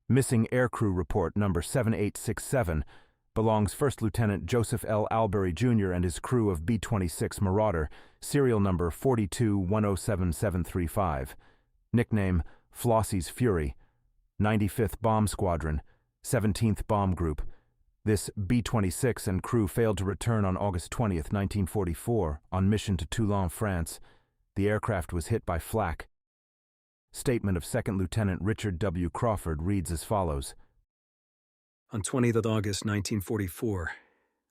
Missing aircrew report number 7867 belongs First Lieutenant Joseph L. Albury, Jr. and his crew of B-26 Marauder, serial number 42107735. Nickname Flossie's Fury, 95th Bomb Squadron, 17th Bomb Group. This B-26 and crew failed to return on August 20, 1944, on mission to Toulon, France. The aircraft was hit by flak. Statement of Second Lieutenant Richard W. Crawford reads as follows. On 20th August 1944,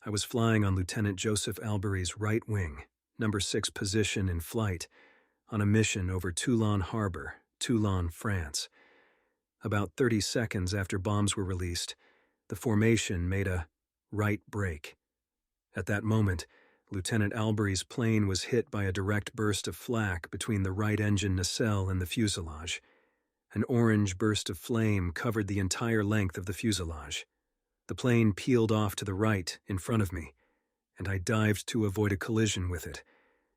I was flying on Lieutenant Joseph Albury's right wing, number 6 position in flight, on a mission over Toulon Harbor, Toulon, France. About 30 seconds after bombs were released, the formation made a right break. At that moment, Lieutenant Albury's plane was hit by a direct burst of flak between the right engine nacelle and the fuselage. An orange burst of flame covered the entire length of the fuselage. The plane peeled off to the right in front of me, and I dived to avoid a collision with it.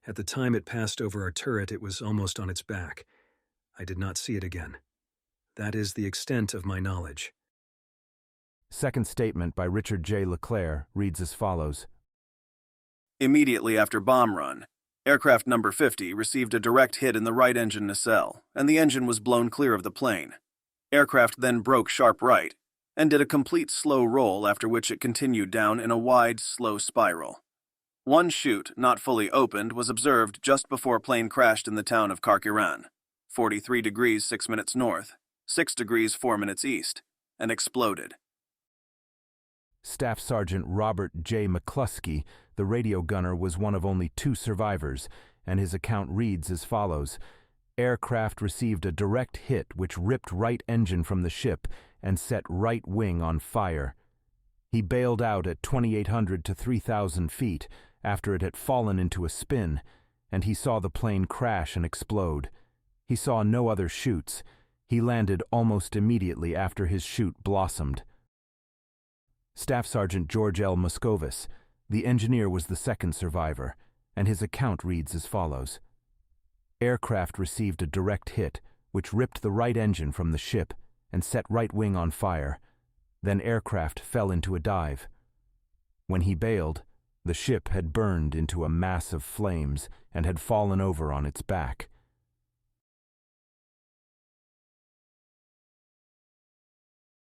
At the time it passed over our turret, it was almost on its back. I did not see it again. That is the extent of my knowledge. Second statement by Richard J. Leclerc reads as follows. Immediately after bomb run, aircraft number 50 received a direct hit in the right engine nacelle, and the engine was blown clear of the plane. Aircraft then broke sharp right, and did a complete slow roll, after which it continued down in a wide, slow spiral. One chute, not fully opened, was observed just before plane crashed in the town of Carqueiran, 43 degrees 6 minutes north, 6 degrees 4 minutes east, and exploded. Staff Sergeant Robert J. McCluskey, the radio gunner, was one of only 2 survivors, and his account reads as follows. Aircraft received a direct hit which ripped right engine from the ship and set right wing on fire. He bailed out at 2,800 to 3,000 feet after it had fallen into a spin, and he saw the plane crash and explode. He saw no other chutes. He landed almost immediately after his chute blossomed. Staff Sergeant George L. Moscovis, the engineer, was the second survivor, and his account reads as follows. Aircraft received a direct hit, which ripped the right engine from the ship and set right wing on fire. Then aircraft fell into a dive. When he bailed, the ship had burned into a mass of flames and had fallen over on its back.